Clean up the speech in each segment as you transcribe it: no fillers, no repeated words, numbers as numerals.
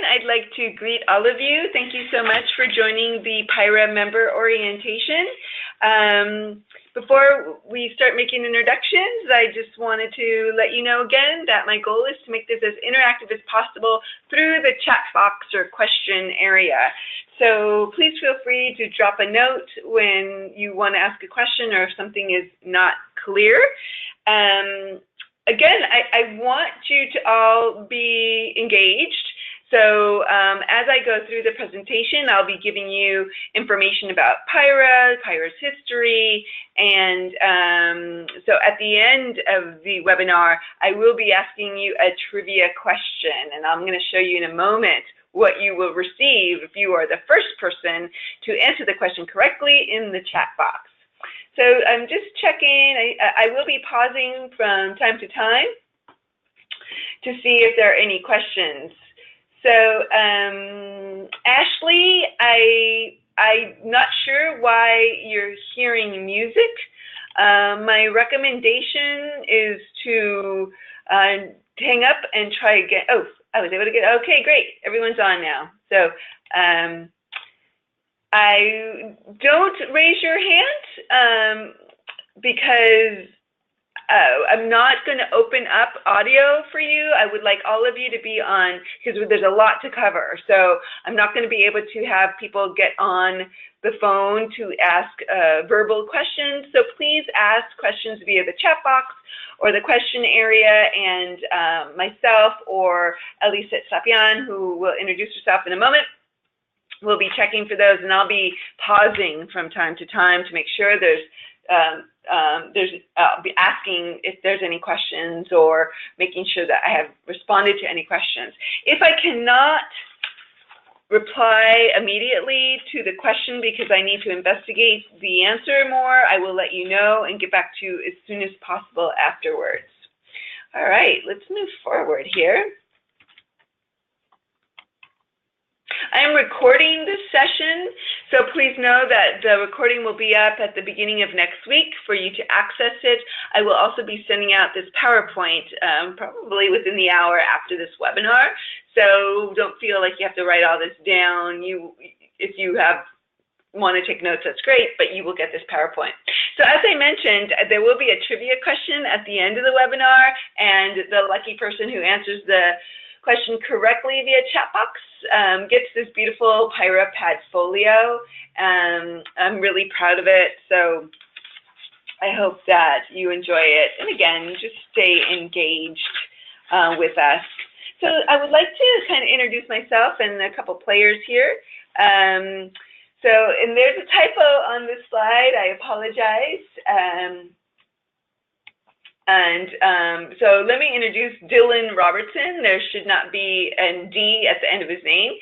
I'd like to greet all of you. Thank you so much for joining the PIHRA member orientation. Before we start making introductions, I just wanted to let you know again that my goal is to make this as interactive as possible through the chat box or question area. So please feel free to drop a note when you want to ask a question or if something is not clear. Again, I want you to all be engaged. So as I go through the presentation, I'll be giving you information about PIHRA, PIHRA's history, and so at the end of the webinar, I will be asking you a trivia question, and I'm going to show you in a moment what you will receive if you are the first person to answer the question correctly in the chat box. So I'm just checking. I will be pausing from time to time to see if there are any questions. So Ashley, I'm not sure why you're hearing music. My recommendation is to hang up and try again. Oh, I was able to get, okay, great. Everyone's on now. So I don't raise your hand because I'm not going to open up audio for you. I would like all of you to be on, because there's a lot to cover. So I'm not going to be able to have people get on the phone to ask verbal questions. So please ask questions via the chat box or the question area, and myself or Elisa Sapian, who will introduce herself in a moment, we'll be checking for those, and I'll be pausing from time to time to make sure I'll be asking if there's any questions or making sure that I have responded to any questions. If I cannot reply immediately to the question because I need to investigate the answer more, I will let you know and get back to you as soon as possible afterwards. All right, let's move forward here. I'm recording this session, so please know that the recording will be up at the beginning of next week for you to access it. I will also be sending out this PowerPoint probably within the hour after this webinar, so don't feel like you have to write all this down. If you want to take notes, that's great, but you will get this PowerPoint. So as I mentioned, there will be a trivia question at the end of the webinar, and the lucky person who answers the question correctly via chat box gets this beautiful PIHRA pad folio. I'm really proud of it, so I hope that you enjoy it. And again, just stay engaged with us. So I would like to kind of introduce myself and a couple players here. And there's a typo on this slide. I apologize. So let me introduce Dylan Robertson. There should not be a D at the end of his name.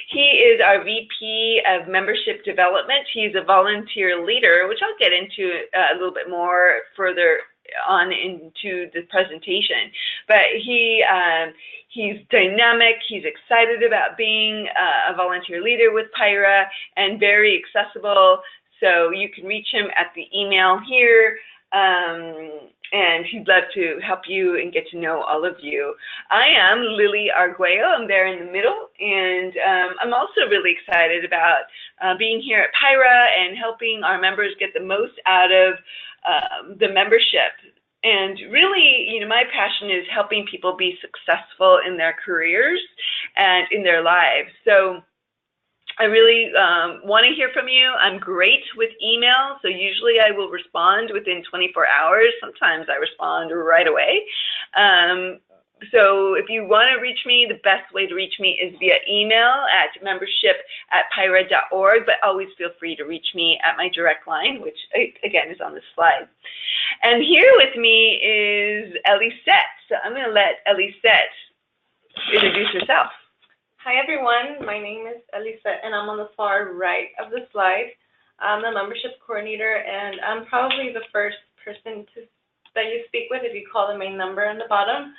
He is our VP of Membership Development. He's a volunteer leader, which I'll get into a little bit more further on into the presentation. But he's dynamic. He's excited about being a volunteer leader with PIHRA and very accessible. So you can reach him at the email here. And he'd love to help you and get to know all of you. I am Lily Arguello. I'm there in the middle, and I'm also really excited about being here at PIHRA and helping our members get the most out of the membership. And really, my passion is helping people be successful in their careers and in their lives. So I really want to hear from you. I'm great with email, so usually I will respond within 24 hours. Sometimes I respond right away. So if you want to reach me, the best way to reach me is via email at membership@pihra.org, but always feel free to reach me at my direct line, which again is on this slide. And here with me is Elisette. So I'm going to let Elisette introduce herself. Hi everyone, my name is Elisa and I'm on the far right of the slide. I'm the membership coordinator and I'm probably the first person that you speak with if you call the main number on the bottom.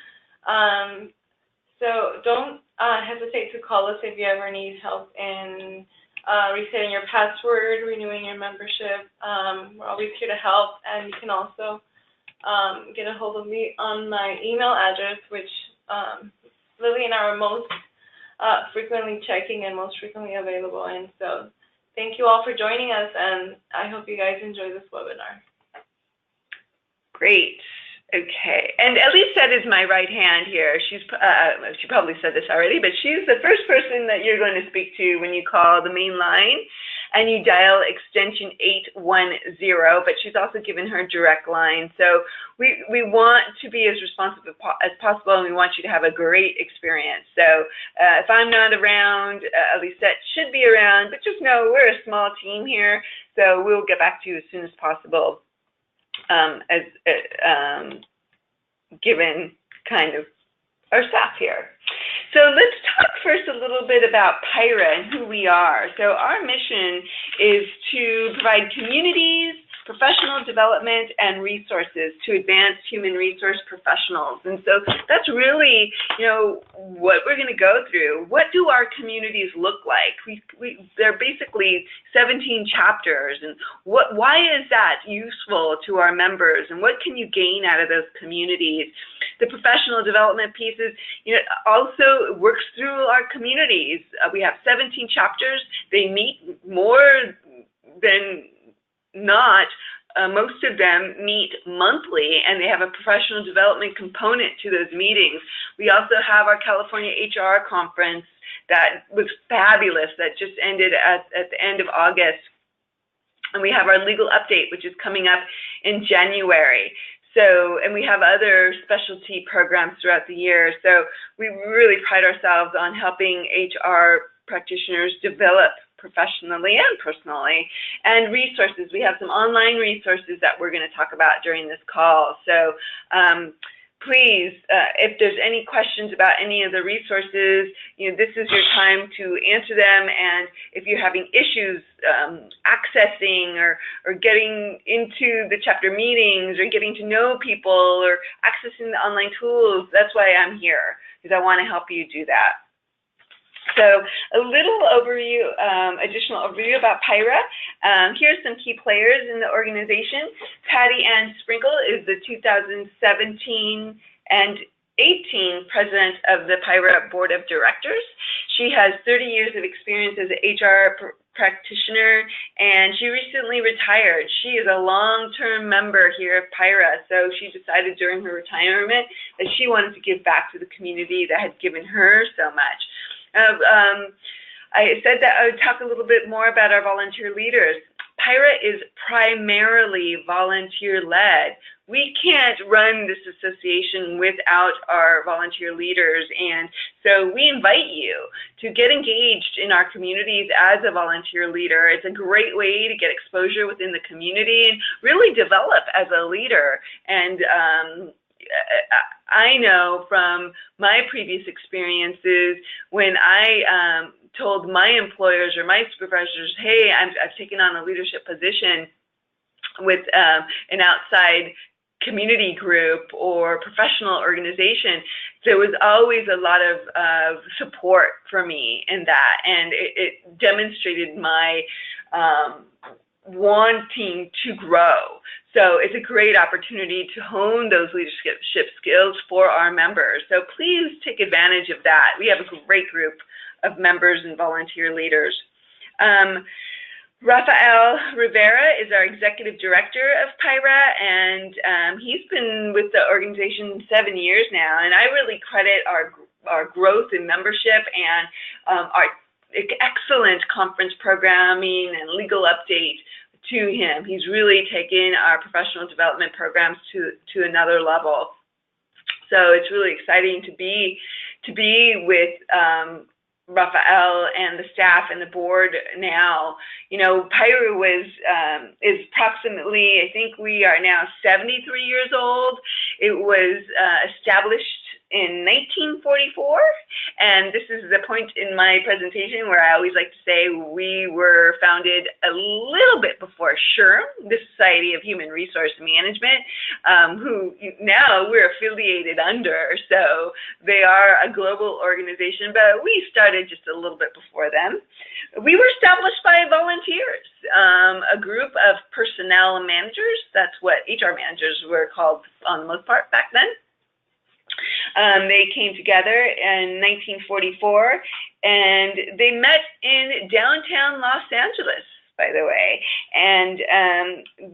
So don't hesitate to call us if you ever need help in resetting your password, renewing your membership. We're always here to help, and you can also get a hold of me on my email address, which Lily and I are most frequently checking and most frequently available. And so thank you all for joining us, and I hope you guys enjoy this webinar. Great. Okay. And Elisette is my right hand here. She probably said this already, but she's the first person that you're going to speak to when you call the main line and you dial extension 810, but she's also given her direct line. So we want to be as responsive as possible, and we want you to have a great experience. So if I'm not around, Elisette should be around, but just know we're a small team here, so we'll get back to you as soon as possible. Given kind of our staff here. So let's talk first a little bit about PIHRA and who we are. So our mission is to provide communities, professional development, and resources to advance human resource professionals. And so that's really, what we're going to go through. What do our communities look like? They're basically 17 chapters, and why is that useful to our members, and what can you gain out of those communities? The professional development pieces, also works through our communities. We have 17 chapters. They meet more than not. Most of them meet monthly, and they have a professional development component to those meetings. We also have our California HR conference that was fabulous, that just ended at the end of August. And we have our legal update, which is coming up in January. So, and we have other specialty programs throughout the year. So we really pride ourselves on helping HR practitioners develop professionally and personally, and resources. We have some online resources that we're going to talk about during this call. So please, if there's any questions about any of the resources, this is your time to answer them. And if you're having issues accessing or getting into the chapter meetings or getting to know people or accessing the online tools, that's why I'm here, because I want to help you do that. So a little overview, additional overview about PIHRA. Here's some key players in the organization. Patty Ann Sprinkle is the 2017 and 18 president of the PIHRA Board of Directors. She has 30 years of experience as an HR practitioner, and she recently retired. She is a long-term member here of PIHRA, so she decided during her retirement that she wanted to give back to the community that had given her so much. I said that I would talk a little bit more about our volunteer leaders. PIHRA is primarily volunteer-led. We can't run this association without our volunteer leaders, and so we invite you to get engaged in our communities as a volunteer leader. It's a great way to get exposure within the community and really develop as a leader. And I know from my previous experiences when I told my employers or my supervisors, hey, I've taken on a leadership position with an outside community group or professional organization, there was always a lot of support for me in that, and it demonstrated my wanting to grow. So it's a great opportunity to hone those leadership skills for our members. So please take advantage of that. We have a great group of members and volunteer leaders. Rafael Rivera is our executive director of PIHRA, and he's been with the organization 7 years now. And I really credit our growth in membership and our excellent conference programming and legal update to him. He's really taken our professional development programs to another level. So it's really exciting to be with Rafael and the staff and the board now. PIHRA is approximately, I think we are now 73 years old. It was established in 1944, and this is the point in my presentation where I always like to say we were founded a little bit before SHRM, the Society of Human Resource Management, who now we're affiliated under, so they are a global organization, but we started just a little bit before them. We were established by volunteers, a group of personnel managers. That's what HR managers were called on the most part back then. They came together in 1944, and they met in downtown Los Angeles, by the way, and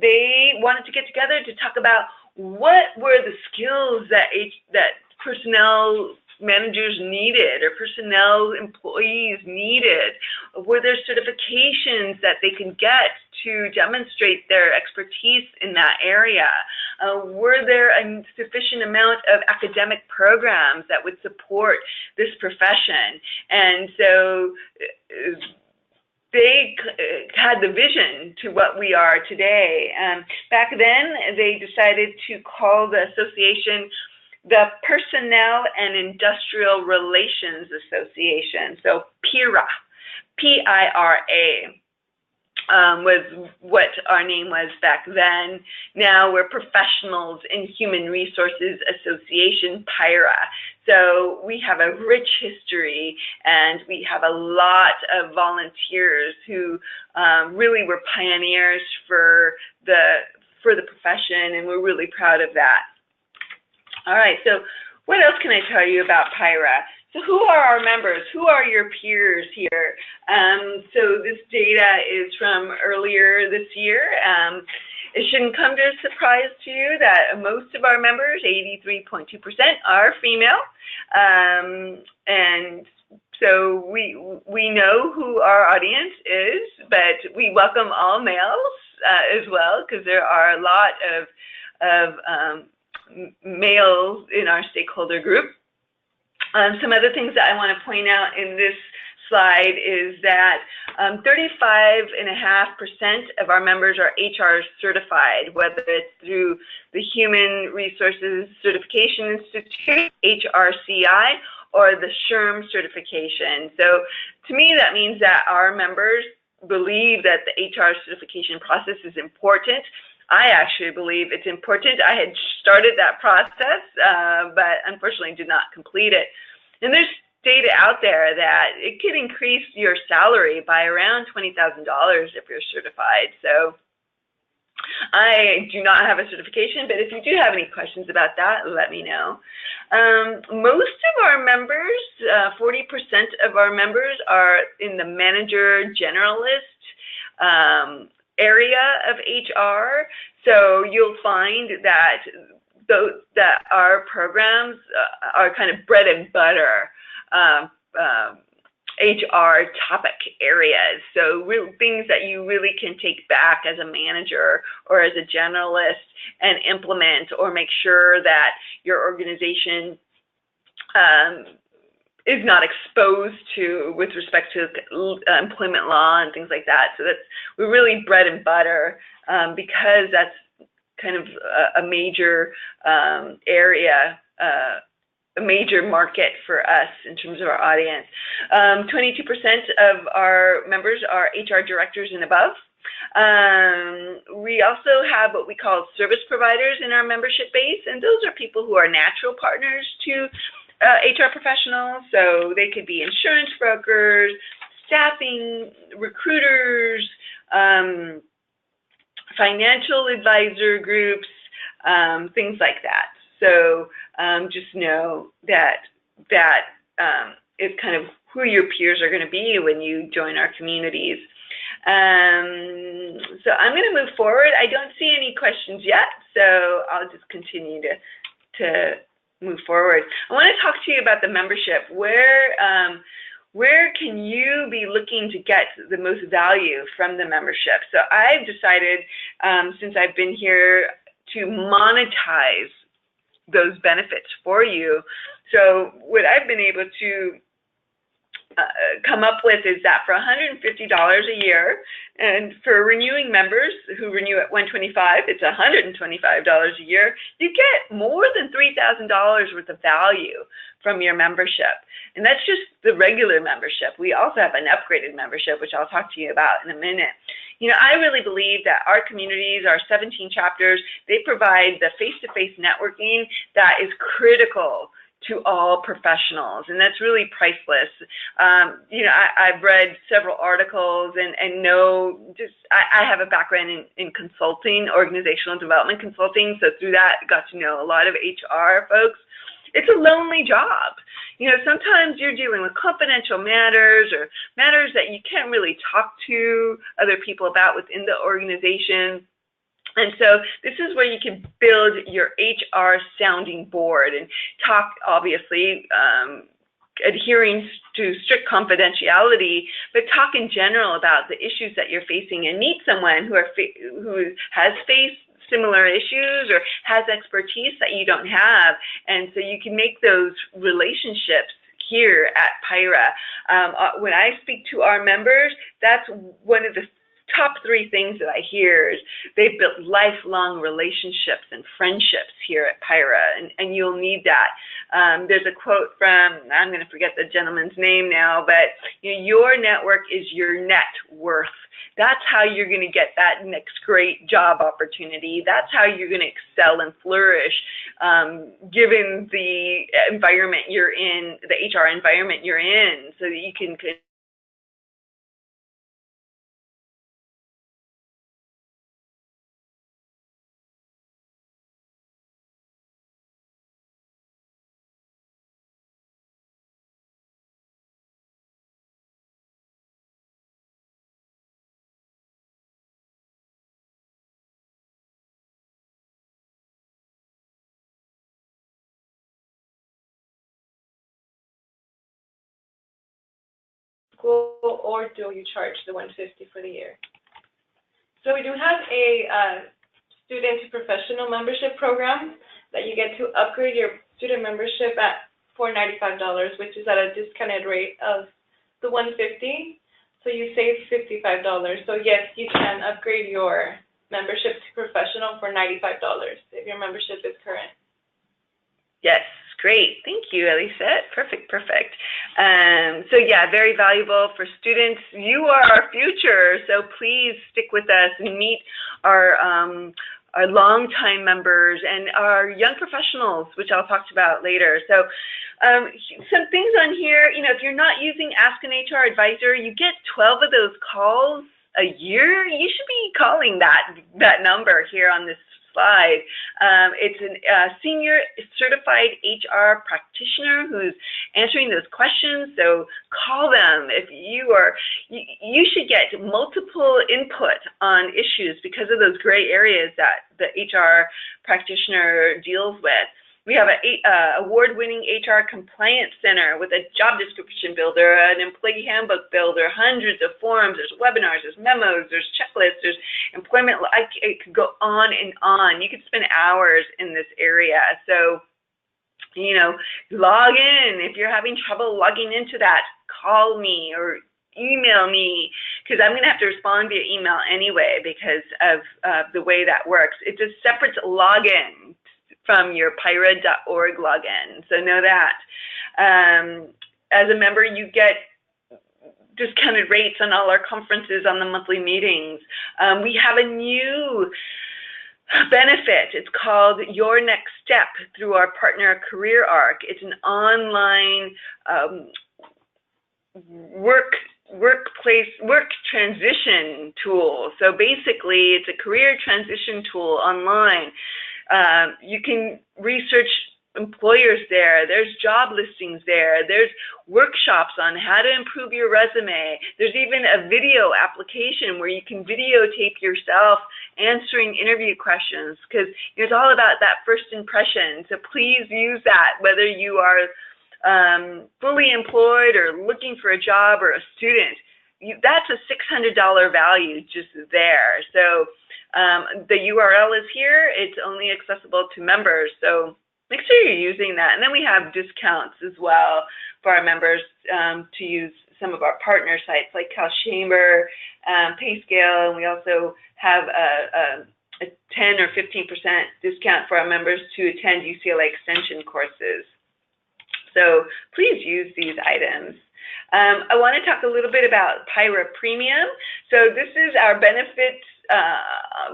they wanted to get together to talk about what were the skills that personnel managers needed or personnel employees needed. Were there certifications that they can get to demonstrate their expertise in that area? Were there a sufficient amount of academic programs that would support this profession? And so they had the vision to what we are today. Back then, they decided to call the association the Personnel and Industrial Relations Association, so PIHRA, P-I-R-A. Was what our name was back then. Now we're Professionals in Human Resources Association, PIHRA. So we have a rich history, and we have a lot of volunteers who really were pioneers for the profession, and we're really proud of that. All right, so what else can I tell you about PIHRA? So who are our members? Who are your peers here? So this data is from earlier this year. It shouldn't come as a surprise to you that most of our members, 83.2%, are female. And so we know who our audience is, but we welcome all males as well, because there are a lot of males in our stakeholder group. Some other things that I want to point out in this slide is that 35.5% of our members are HR certified, whether it's through the Human Resources Certification Institute, HRCI, or the SHRM certification. So to me, that means that our members believe that the HR certification process is important. I actually believe it's important. I had started that process, but unfortunately did not complete it. And there's data out there that it could increase your salary by around $20,000 if you're certified. So I do not have a certification, but if you do have any questions about that, let me know. Most of our members, 40% of our members, are in the manager generalist area of HR. So you'll find that our programs are kind of bread and butter HR topic areas. So real things that you really can take back as a manager or as a generalist and implement, or make sure that your organization is not exposed to with respect to employment law and things like that. So we're really bread and butter because that's kind of a major area, a major market for us in terms of our audience. 22% of our members are HR directors and above. We also have what we call service providers in our membership base, and those are people who are natural partners to HR professionals. So they could be insurance brokers, staffing, recruiters, financial advisor groups, things like that. So just know that is kind of who your peers are going to be when you join our communities. So I'm going to move forward. I don't see any questions yet, so I'll just continue to move forward. I want to talk to you about the membership. Where can you be looking to get the most value from the membership? So I've decided, since I've been here, to monetize those benefits for you. So what I've been able to come up with is that for $150 a year, and for renewing members who renew at $125, it's $125 a year, you get more than $3,000 worth of value from your membership. And that's just the regular membership. We also have an upgraded membership, which I'll talk to you about in a minute. You know, I really believe that our communities, our 17 chapters, they provide the face-to-face networking that is critical to all professionals, and that's really priceless. You know, I've read several articles and know I have a background in consulting, organizational development consulting, so through that I got to know a lot of HR folks. it's a lonely job. You know, sometimes you're dealing with confidential matters or matters that you can't really talk to other people about within the organization. And so this is where you can build your HR sounding board and talk, obviously, adhering to strict confidentiality, but talk in general about the issues that you're facing and meet someone who has faced similar issues or has expertise that you don't have. And so you can make those relationships here at PIHRA. When I speak to our members, that's one of the top 3 things that I hear is they've built lifelong relationships and friendships here at PIHRA, and you'll need that. There's a quote from, I'm going to forget the gentleman's name now, but you know, your network is your net worth. That's how you're going to get that next great job opportunity. That's how you're going to excel and flourish, given the environment you're in, the HR environment you're in, so that you can School, or do you charge the $150 for the year? So we do have a student to professional membership program that you get to upgrade your student membership at $495, which is at a discounted rate of the $150. So you save $55. So yes, you can upgrade your membership to professional for $95 if your membership is current. Yes, great. Thank you, Elisa. Perfect, perfect. So yeah, very valuable for students. You are our future, so please stick with us and meet our longtime members and our young professionals, which I'll talk about later. So some things on here, you know, if you're not using Ask an HR Advisor, you get 12 of those calls a year. You should be calling that number here on this slide. It's a senior certified HR practitioner who's answering those questions. So call them if you should get multiple input on issues because of those gray areas that the HR practitioner deals with. We have an award-winning HR compliance center with a job description builder, an employee handbook builder, hundreds of forms, there's webinars, there's memos, there's checklists, there's employment. It could go on and on. You could spend hours in this area. So, you know, log in. If you're having trouble logging into that, call me or email me, because I'm going to have to respond via email anyway because of the way that works. It's a separate login from your PIHRA.org login, so know that. As a member, you get discounted rates on all our conferences, on the monthly meetings. We have a new benefit. It's called Your Next Step through our partner Career Arc. It's an online work transition tool. So basically, it's a career transition tool online. You can research employers there. There's job listings there. There's workshops on how to improve your resume. There's even a video application where you can videotape yourself answering interview questions, because it's all about that first impression. So please use that, whether you are fully employed or looking for a job or a student. That's a $600 value just there. So the URL is here. It's only accessible to members. So make sure you're using that. And then we have discounts as well for our members to use some of our partner sites like CalChamber, PayScale, and we also have a 10 or 15% discount for our members to attend UCLA Extension courses. So please use these items. I want to talk a little bit about PIHRA Premium. So this is our benefits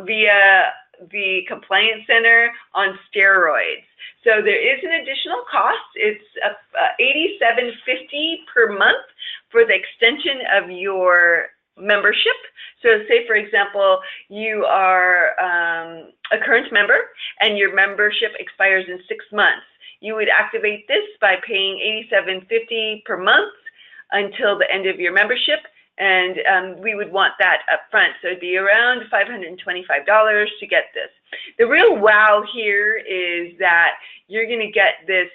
via the Compliance Center on steroids. So there is an additional cost. It's $87.50 per month for the extension of your membership. So say, for example, you are a current member and your membership expires in 6 months. you would activate this by paying $87.50 per month until the end of your membership, and we would want that up front. So it'd be around $525 to get this. The real wow here is that you're going to get this.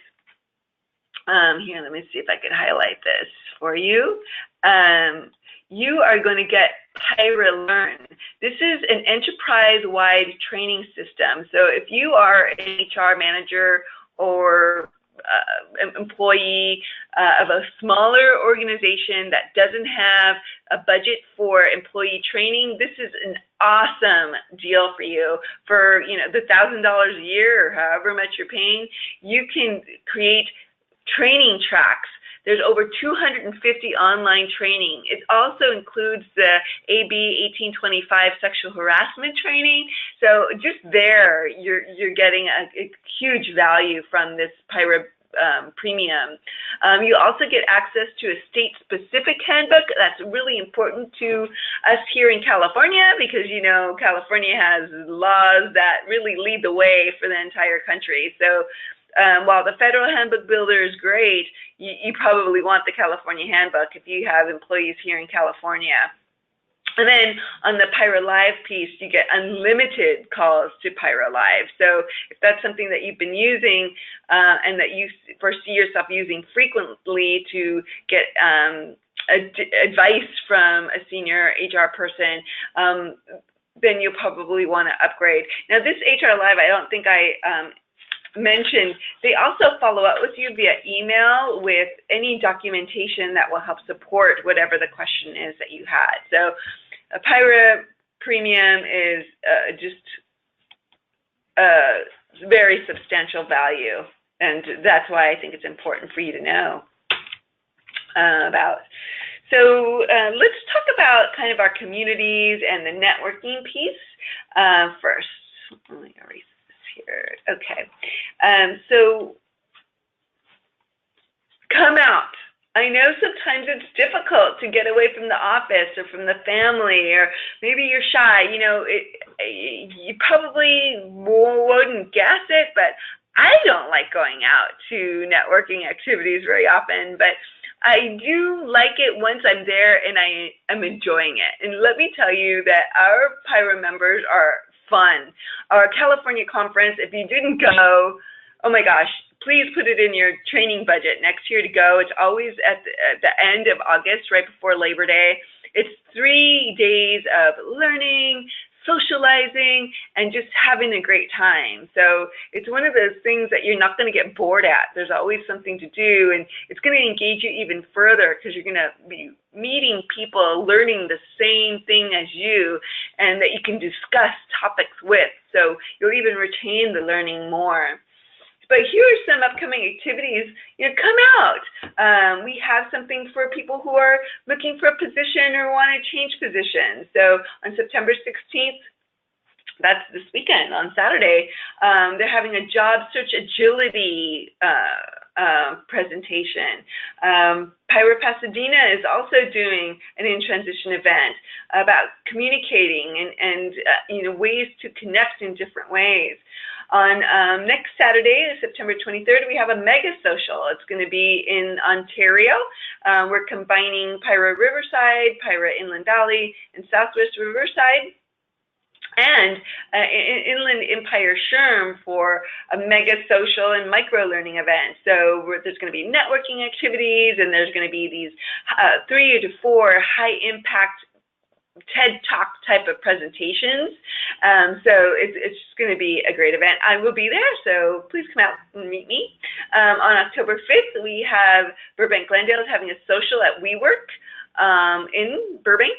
Here, let me see if I can highlight this for you. You are going to get PIHRA Learn. This is an enterprise-wide training system. So if you are an HR manager or employee of a smaller organization that doesn't have a budget for employee training, this is an awesome deal for you. For the $1,000 a year or however much you're paying, you can create training tracks. There's over 250 online training. It also includes the AB 1825 sexual harassment training. So just there, you're getting a huge value from this PIHRA premium. You also get access to a state-specific handbook. That's really important to us here in California because, California has laws that really lead the way for the entire country. So while the federal handbook builder is great, you probably want the California handbook if you have employees here in California. And then on the PIHRA Live piece, you get unlimited calls to PIHRA Live. So if that's something that you've been using and that you foresee yourself using frequently to get advice from a senior HR person, then you'll probably want to upgrade. Now this HR Live, I don't think I mentioned, they also follow up with you via email with any documentation that will help support whatever the question is that you had. So a PIHRA premium is just very substantial value, and that's why I think it's important for you to know about. So let's talk about kind of our communities and the networking piece first. Let me erase this here. Okay. So come out. I know sometimes it's difficult to get away from the office or from the family, or maybe you're shy. You probably wouldn't guess it, but I don't like going out to networking activities very often, but I do like it once I'm there and I'm enjoying it. And let me tell you that our PIHRA members are fun. Our California conference, if you didn't go, oh my gosh, please put it in your training budget next year to go. It's always at the end of August, right before Labor Day. It's 3 days of learning, socializing, and just having a great time. So it's one of those things that you're not going to get bored at. There's always something to do, and it's going to engage you even further because you're going to be meeting people learning the same thing as you and that you can discuss topics with. So you'll even retain the learning more. But here are some upcoming activities. Come out. We have something for people who are looking for a position or want to change positions. So on September 16th, that's this weekend, on Saturday, they're having a job search agility presentation. PIHRA Pasadena is also doing an in-transition event about communicating and ways to connect in different ways. On next Saturday, September 23rd, we have a mega social. It's going to be in Ontario. We're combining PIHRA Riverside, PIHRA Inland Valley, and Southwest Riverside, and Inland Empire SHRM for a mega social and micro learning event. So there's going to be networking activities, and there's going to be these 3 to 4 high impact TED Talk type of presentations. So it's just going to be a great event. I will be there, so please come out and meet me. On October 5th, we have Burbank Glendale is having a social at WeWork in Burbank.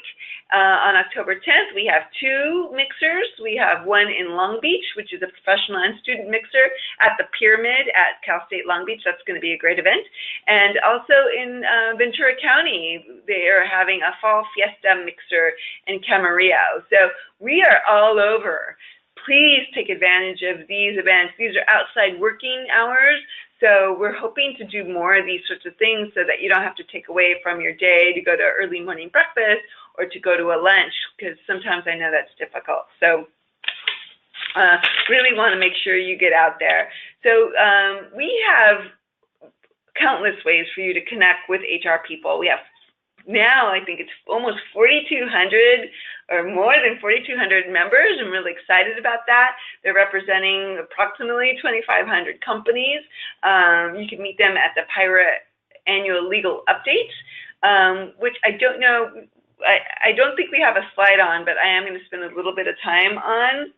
On October 10th, we have 2 mixers. We have one in Long Beach, which is a professional and student mixer at the Pyramid at Cal State Long Beach. That's going to be a great event. And also in Ventura County, they are having a fall fiesta mixer in Camarillo. So we are all over. Please take advantage of these events. These are outside working hours. So we're hoping to do more of these sorts of things so that you don't have to take away from your day to go to early morning breakfast or to go to a lunch, because sometimes I know that's difficult. So really want to make sure you get out there. So we have countless ways for you to connect with HR people. We have now, I think it's almost 4,200 or more than 4,200 members. I'm really excited about that. They're representing approximately 2,500 companies. You can meet them at the PIHRA annual legal update, which I don't know, I don't think we have a slide on, but I am going to spend a little bit of time on.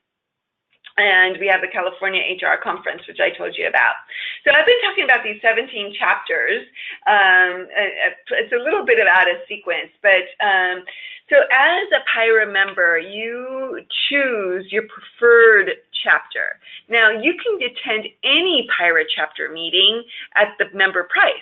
And we have the California HR Conference, which I told you about. So I've been talking about these 17 chapters. It's a little bit out of sequence, but so as a PIHRA member, you choose your preferred chapter. Now, you can attend any PIHRA chapter meeting at the member price,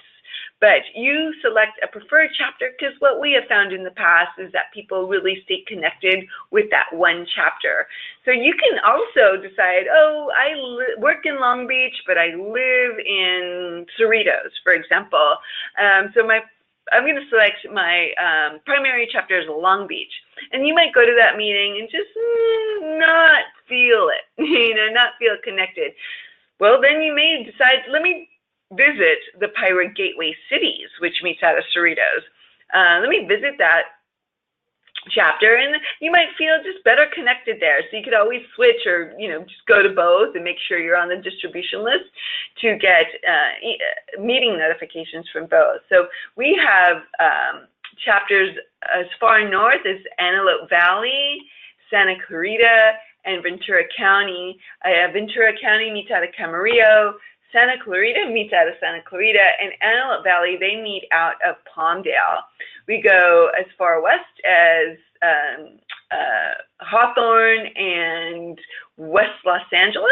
but you select a preferred chapter because what we have found in the past is that people really stay connected with that one chapter. So you can also decide, oh, I work in Long Beach, but I live in Cerritos, for example. So I'm going to select my primary chapter as Long Beach. And you might go to that meeting and just not feel it, not feel connected. Well, then you may decide, let me visit the PIHRA Gateway Cities, which meets out of Cerritos. Let me visit that chapter, and you might feel just better connected there. So you could always switch, or just go to both and make sure you're on the distribution list to get meeting notifications from both. So we have chapters as far north as Antelope Valley, Santa Clarita, and Ventura County. Ventura County meets out of Camarillo. Santa Clarita meets out of Santa Clarita, and Antelope Valley, they meet out of Palmdale. We go as far west as Hawthorne and West Los Angeles,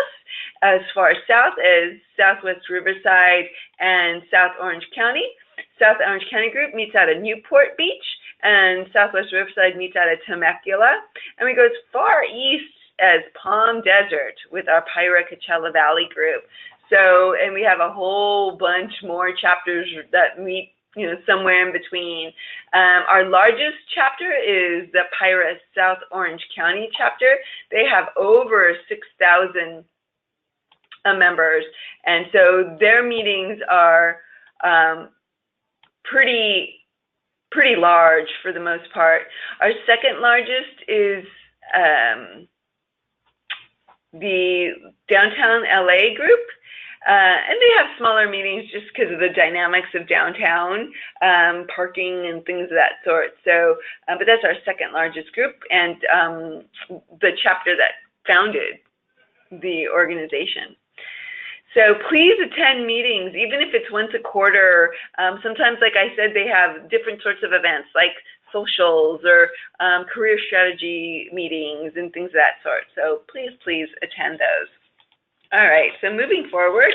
as far south as Southwest Riverside and South Orange County. South Orange County group meets out of Newport Beach, and Southwest Riverside meets out of Temecula. And we go as far east as Palm Desert with our PIHRA Coachella Valley group. So, and we have a whole bunch more chapters that meet, somewhere in between. Our largest chapter is the PIHRA South Orange County chapter. They have over 6,000 members, and so their meetings are pretty large for the most part. Our second largest is the Downtown LA group. And they have smaller meetings just because of the dynamics of downtown, parking and things of that sort. So, but that's our second largest group, and the chapter that founded the organization. So please attend meetings, even if it's once a quarter. Sometimes, like I said, they have different sorts of events like socials or career strategy meetings and things of that sort. So please attend those. All right, so moving forward,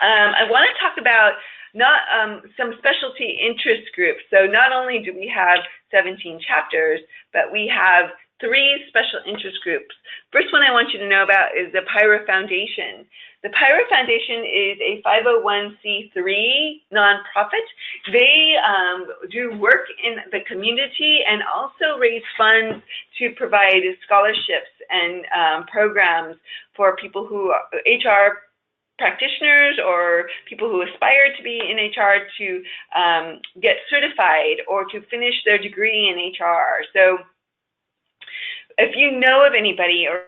I want to talk about some specialty interest groups. So not only do we have 17 chapters, but we have 3 special interest groups. First one I want you to know about is the PIHRA Foundation. The PIHRA Foundation is a 501c3 nonprofit. They do work in the community and also raise funds to provide scholarships and programs for people who are HR practitioners or people who aspire to be in HR to get certified or to finish their degree in HR. So if you know of anybody or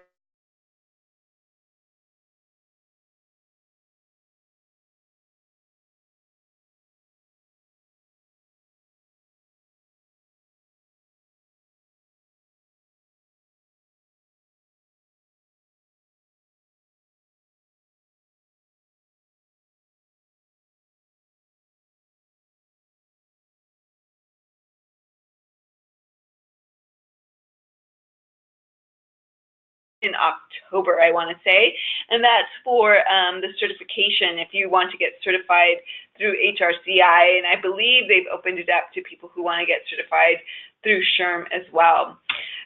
in October, I want to say, and that's for the certification if you want to get certified through HRCI, and I believe they've opened it up to people who want to get certified through SHRM as well.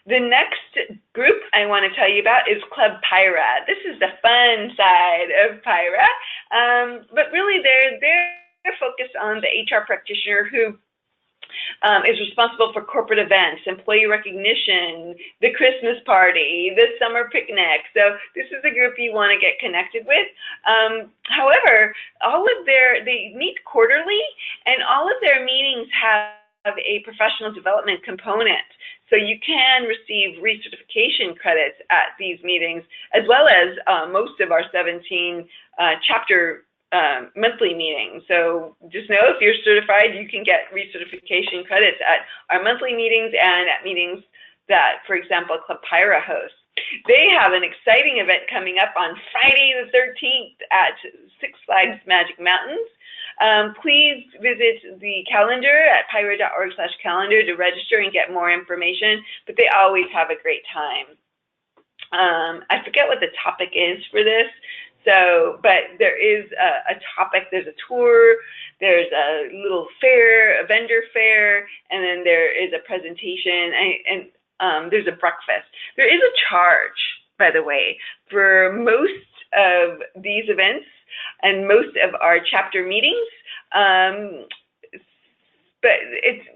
The next group I want to tell you about is Club PIHRA. This is the fun side of PIHRA, but really they're focused on the HR practitioner who is responsible for corporate events, employee recognition, the Christmas party, the summer picnic. So this is a group you want to get connected with. However, they meet quarterly, and all of their meetings have a professional development component. So you can receive recertification credits at these meetings, as well as most of our 17 chapter monthly meetings. So just know if you're certified, you can get recertification credits at our monthly meetings and at meetings that, for example, Club PIHRA hosts. They have an exciting event coming up on Friday the 13th at Six Flags Magic Mountains. Please visit the calendar at PIHRA.org/calendar to register and get more information, but they always have a great time. I forget what the topic is for this, but there is a topic, there's a tour, there's a little fair, a vendor fair, and then there is a presentation, and there's a breakfast. There is a charge, by the way, for most of these events and most of our chapter meetings, but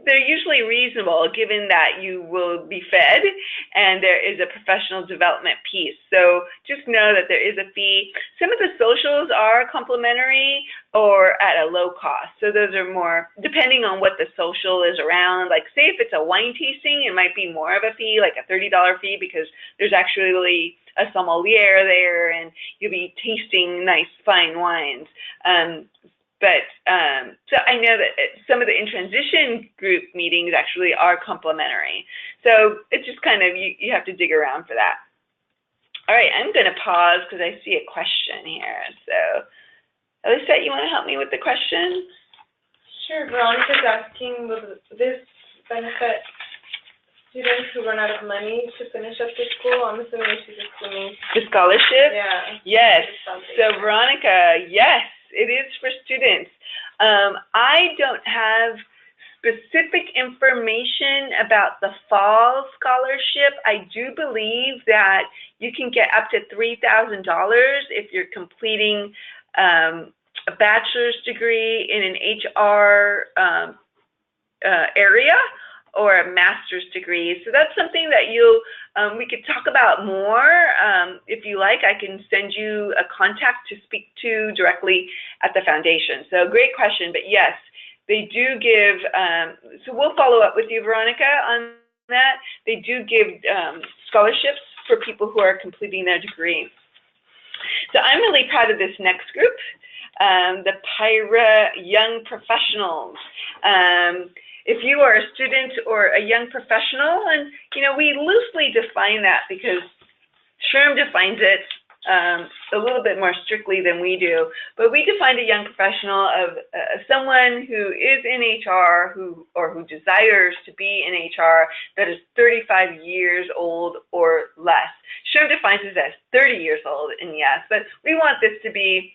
they're usually reasonable given that you will be fed and there is a professional development piece. So just know that there is a fee. Some of the socials are complimentary or at a low cost. So those are more, depending on what the social is around. Like say if it's a wine tasting, it might be more of a fee, like a $30 fee, because there's actually a sommelier there and you'll be tasting nice fine wines. So I know that some of the in-transition group meetings actually are complimentary. So it's just kind of, you have to dig around for that. All right, I'm going to pause because I see a question here. So, Alyssa, you want to help me with the question? Sure. Veronica's asking, will this benefit students who run out of money to finish up their school? I'm assuming she's assuming the scholarship? Yeah. Yes. So Veronica, yes, it is for students. I don't have specific information about the fall scholarship. I do believe that you can get up to $3,000 if you're completing a bachelor's degree in an HR area, or a master's degree. So that's something that we could talk about more. If you like, I can send you a contact to speak to directly at the foundation. So great question, but yes, they do give, so we'll follow up with you, Veronica, on that. They do give scholarships for people who are completing their degree. So I'm really proud of this next group, the PIHRA Young Professionals. If you are a student or a young professional, and we loosely define that because SHRM defines it a little bit more strictly than we do, but we define a young professional of someone who is in HR or who desires to be in HR that is 35 years old or less. SHRM defines it as 30 years old, and yes, but we want this to be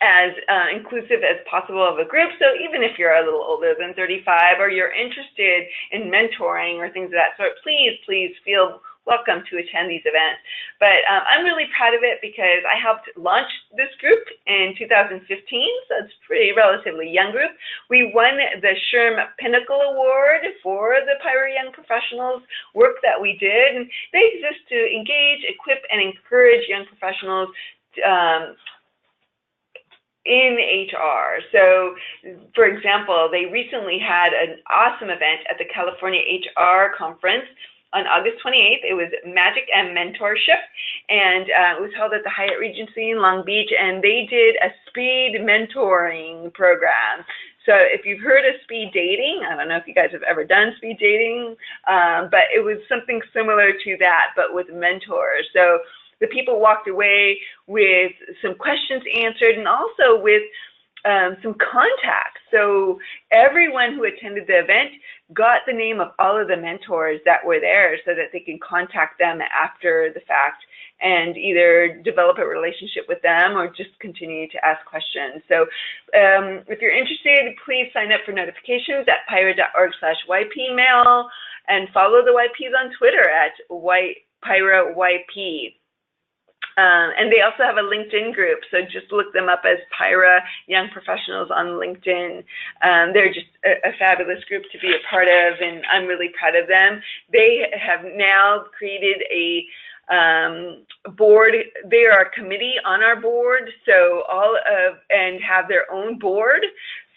as inclusive as possible of a group. So even if you're a little older than 35 or you're interested in mentoring or things of that sort, please feel welcome to attend these events. But I'm really proud of it because I helped launch this group in 2015, so it's a pretty relatively young group. We won the SHRM Pinnacle Award for the PIHRA Young Professionals work that we did, and they exist to engage, equip, and encourage young professionals in HR. So, for example, they recently had an awesome event at the California HR Conference on August 28th. It was Magic and Mentorship, and it was held at the Hyatt Regency in Long Beach, and they did a speed mentoring program. So if you've heard of speed dating, I don't know if you guys have ever done speed dating, but it was something similar to that, but with mentors. So the people walked away with some questions answered and also with some contacts. So everyone who attended the event got the name of all of the mentors that were there so that they can contact them after the fact and either develop a relationship with them or just continue to ask questions. So if you're interested, please sign up for notifications at PIHRA.org/YPmail and follow the YPs on Twitter at PIHRAYP. And they also have a LinkedIn group, so just look them up as PIHRA Young Professionals on LinkedIn. They're just a fabulous group to be a part of, and I'm really proud of them. They have now created a board. They are a committee on our board, so and have their own board.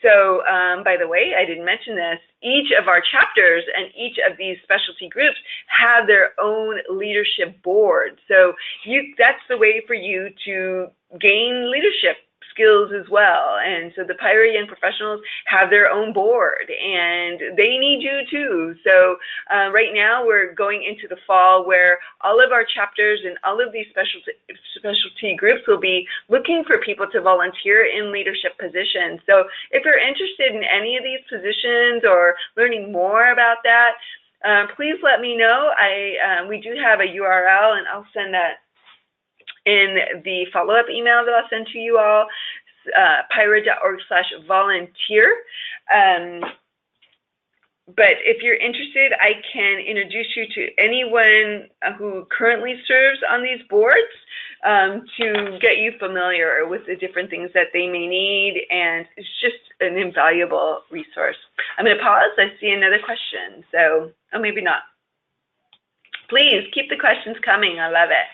So, by the way, I didn't mention this, each of our chapters and each of these specialty groups have their own leadership board. So that's the way for you to gain leadership skills as well. And so the PIHRA Young Professionals have their own board, and they need you too. So right now we're going into the fall where all of our chapters and all of these specialty groups will be looking for people to volunteer in leadership positions. So if you're interested in any of these positions or learning more about that, please let me know. We do have a URL, and I'll send that in the follow-up email that I'll send to you all, PIHRA.org/volunteer. But if you're interested, I can introduce you to anyone who currently serves on these boards to get you familiar with the different things that they may need, and it's just an invaluable resource. I'm going to pause. I see another question, so, oh, maybe not. Please keep the questions coming. I love it.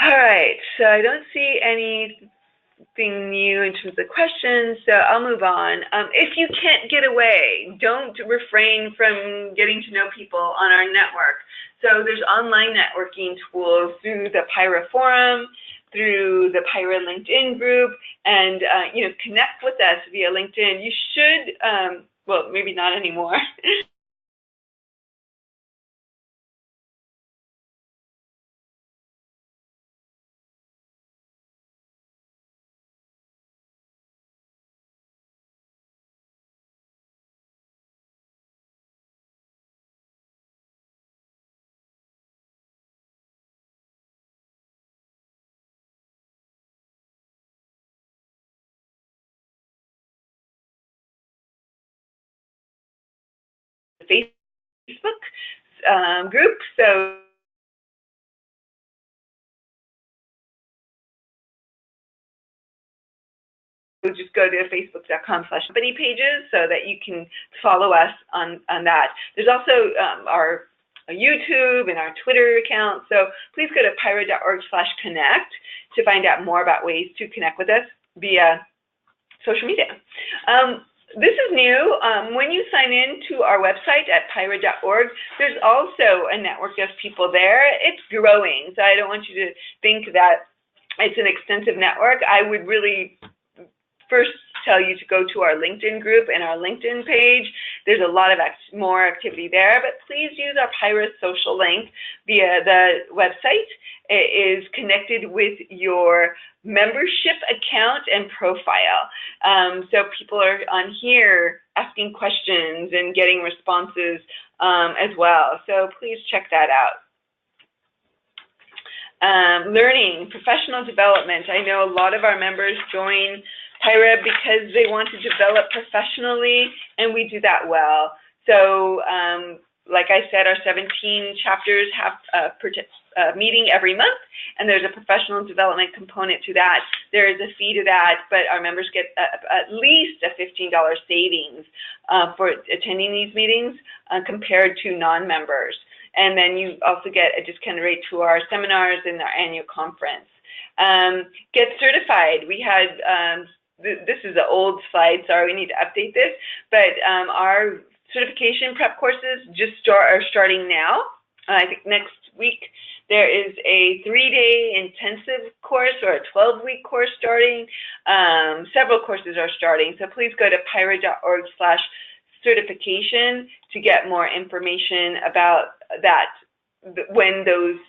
All right, so I don't see anything new in terms of questions, so I'll move on. If you can't get away, don't refrain from getting to know people on our network. So there's online networking tools through the PIHRA forum, through the PIHRA LinkedIn group, and connect with us via LinkedIn. You should, well, maybe not anymore. Facebook group, so just go to facebook.com/company pages so that you can follow us on that. There's also our YouTube and our Twitter account, so please go to PIHRA.org/connect to find out more about ways to connect with us via social media. This is new. When you sign in to our website at PIHRA.org, there's also a network of people there. It's growing, so I don't want you to think that it's an extensive network. I would really first tell you to go to our LinkedIn group and our LinkedIn page. There's a lot of more activity there, but please use our PIHRA social link via the website. It is connected with your membership account and profile. So people are on here asking questions and getting responses as well. So please check that out. Learning, professional development. I know a lot of our members join PIHRA because they want to develop professionally, and we do that well. So like I said, our 17 chapters have a meeting every month, and there's a professional development component to that. There is a fee to that, but our members get at least a $15 savings for attending these meetings compared to non-members. And then you also get a discount rate to our seminars and our annual conference. Get certified. We had, this is an old slide, sorry, we need to update this, but our certification prep courses are starting now. I think next week there is a 3-day intensive course or a 12-week course starting. Several courses are starting, so please go to PIHRA.org/certification to get more information about that, when those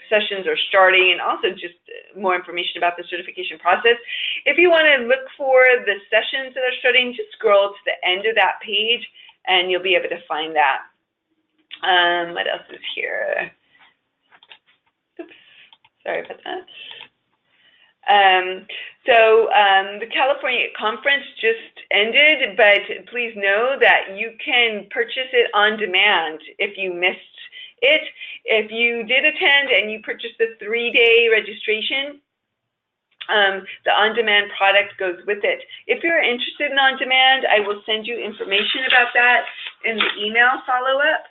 sessions are starting, and also just more information about the certification process. If you want to look for the sessions that are starting, just scroll to the end of that page and you'll be able to find that. What else is here? Oops, sorry about that. The California conference just ended, but please know that you can purchase it on demand if you missed it. If you did attend and you purchased the 3-day registration, the on-demand product goes with it. If you're interested in on-demand, I will send you information about that in the email follow-up.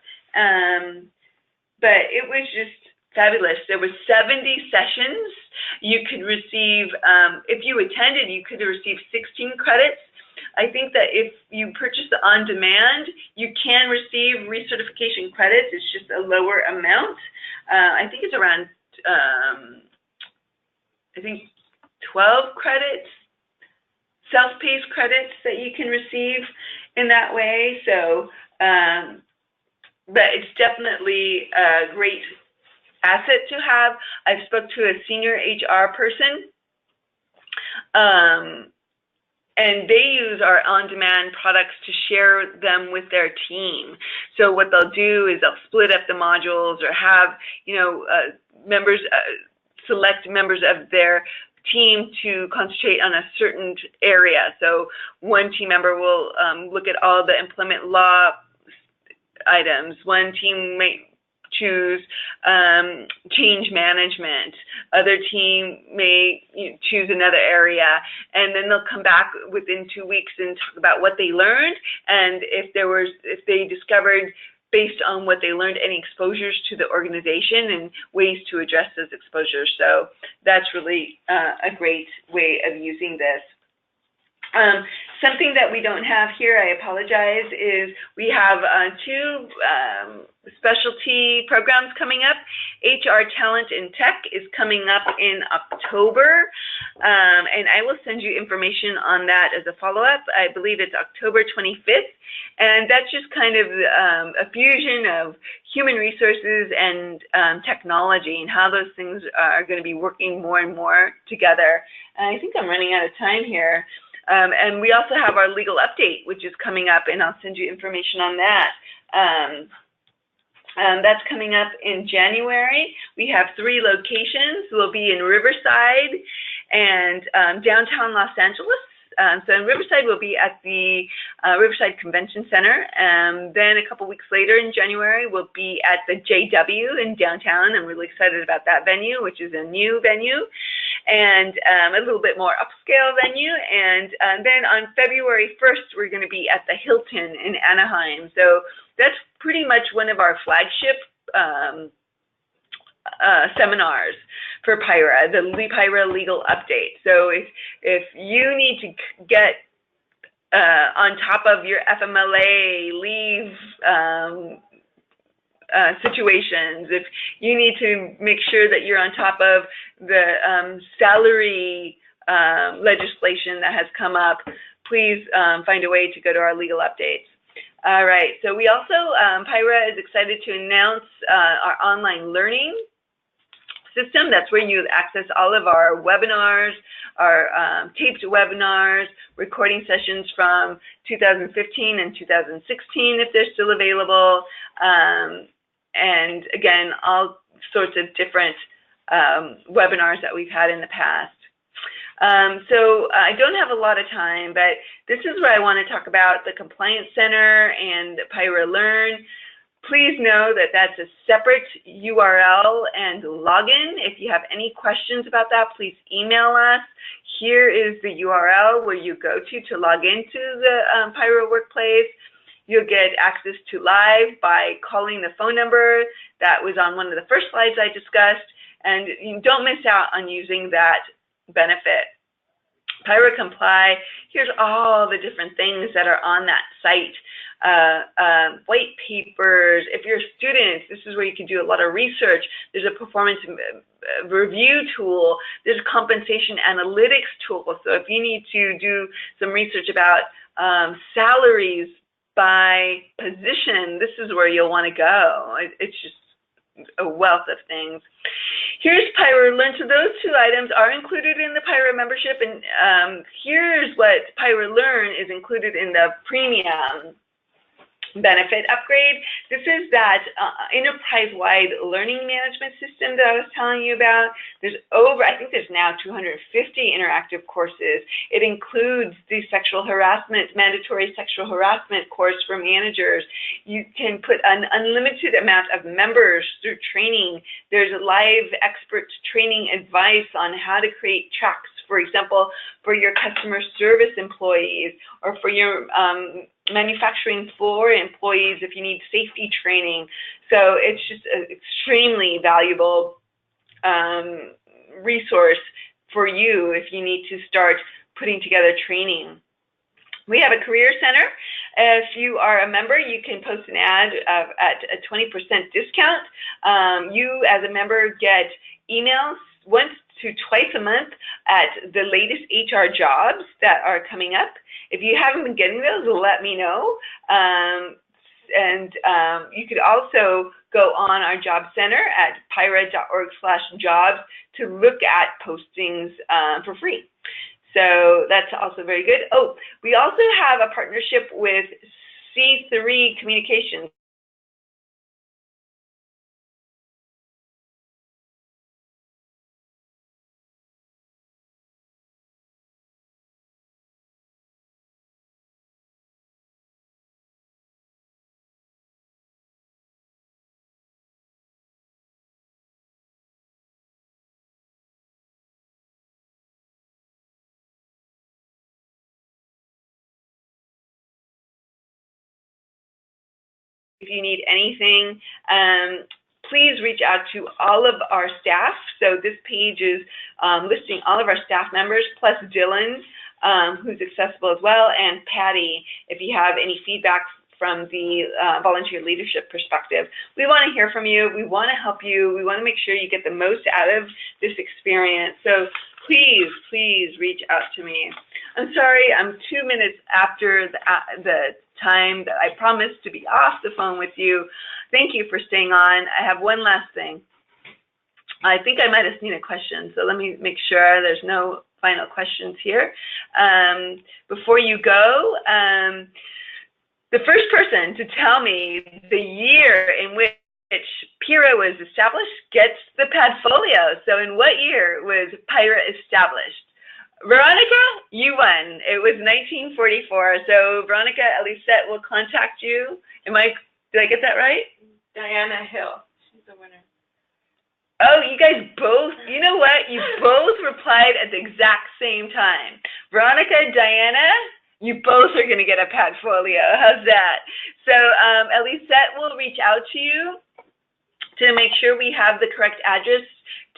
But it was just fabulous. There were 70 sessions. You could receive, if you attended, you could receive 16 credits. I think that if you purchase the on-demand, you can receive recertification credits. It's just a lower amount. I think it's around, I think 12 credits, self-paced credits that you can receive in that way. So, but it's definitely a great asset to have. I've spoke to a senior HR person, and they use our on-demand products to share them with their team. So what they'll do is they'll split up the modules or have, you know, members, select members of their team to concentrate on a certain area. So one team member will look at all the employment law items. One team may choose change management. Other team may choose another area, and then they'll come back within 2 weeks and talk about what they learned, and if they discovered, based on what they learned, any exposures to the organization and ways to address those exposures. So that's really a great way of using this. Something that we don't have here, I apologize, is we have 2 specialty programs coming up. HR Talent in Tech is coming up in October, and I will send you information on that as a follow-up. I believe it's October 25th, and that's just kind of a fusion of human resources and technology, and how those things are going to be working more and more together. And I think I'm running out of time here. And we also have our legal update, which is coming up, and I'll send you information on that. That's coming up in January. We have 3 locations. We'll be in Riverside and downtown Los Angeles. So in Riverside, we'll be at the Riverside Convention Center. Then a couple weeks later in January, we'll be at the JW in downtown. I'm really excited about that venue, which is a new venue, and a little bit more upscale venue. And then on February 1st, we're going to be at the Hilton in Anaheim. So that's pretty much one of our flagship seminars for PIHRA, the PIHRA Legal Update. So if you need to get on top of your FMLA leave situations, if you need to make sure that you're on top of the salary legislation that has come up, please find a way to go to our legal updates. All right, so we also, PIHRA is excited to announce our online learning system. That's where you access all of our webinars, our taped webinars, recording sessions from 2015 and 2016 if they're still available, and again, all sorts of different webinars that we've had in the past. So I don't have a lot of time, but this is where I want to talk about the Compliance Center and PIHRA Learn. Please know that that's a separate URL and login. If you have any questions about that, please email us. Here is the URL where you go to log into the PIHRA Workplace. You'll get access to live by calling the phone number that was on one of the first slides I discussed, and you don't miss out on using that benefit. PIHRA Comply, here's all the different things that are on that site. White papers. If you're a student, this is where you can do a lot of research. There's a performance review tool. There's a compensation analytics tool. So if you need to do some research about salaries by position, this is where you'll want to go. It's just a wealth of things. Here's PIHRA Learn. So those 2 items are included in the PIHRA membership, and here's what PIHRA Learn is included in the premium. benefit upgrade. This is that enterprise-wide learning management system that I was telling you about. There's I think there's now 250 interactive courses. It includes the mandatory sexual harassment course for managers. You can put an unlimited amount of members through training. There's live expert training advice on how to create tracks, for example, for your customer service employees or for your manufacturing floor employees if you need safety training. So it's just an extremely valuable resource for you if you need to start putting together training. We have a career center. If you are a member, you can post an ad at a 20% discount. You as a member get emails once to twice a month at the latest HR jobs that are coming up. If you haven't been getting those, let me know. You could also go on our job center at PIHRA.org/jobs to look at postings for free. So that's also very good. Oh, we also have a partnership with C3 Communications. If you need anything, please reach out to all of our staff. So this page is listing all of our staff members, plus Dylan, who's accessible as well, and Patty, if you have any feedback from the volunteer leadership perspective. We want to hear from you. We want to help you. We want to make sure you get the most out of this experience. So please, please reach out to me. I'm sorry, I'm 2 minutes after the time that I promised to be off the phone with you. Thank you for staying on. I have one last thing. I think I might have seen a question, so let me make sure there's no final questions here. Before you go, the first person to tell me the year in which PIHRA was established gets the Padfolio. So in what year was PIHRA established? Veronica, you won. It was 1944. So Veronica Elisette will contact you. Did I get that right? Diana Hill. She's the winner. Oh, you guys both, you know what? You both replied at the exact same time. Veronica, Diana, you both are going to get a Padfolio. How's that? So Elisette will reach out to you to make sure we have the correct address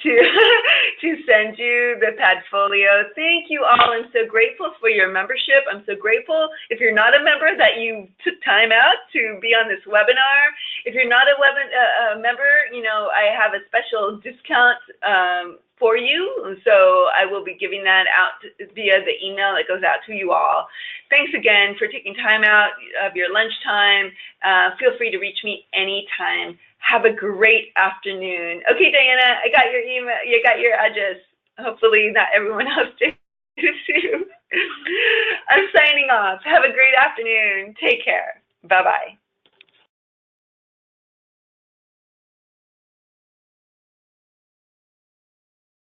to send you the Padfolio. Thank you all. I'm so grateful for your membership. I'm so grateful if you're not a member that you took time out to be on this webinar. If you're not a member, you know, I have a special discount for you. So I will be giving that out via the email that goes out to you all. Thanks again for taking time out of your lunchtime. Feel free to reach me anytime. Have a great afternoon. Okay, Diana, I got your email. You got your address. Hopefully not everyone else did too. I'm signing off. Have a great afternoon. Take care. Bye-bye.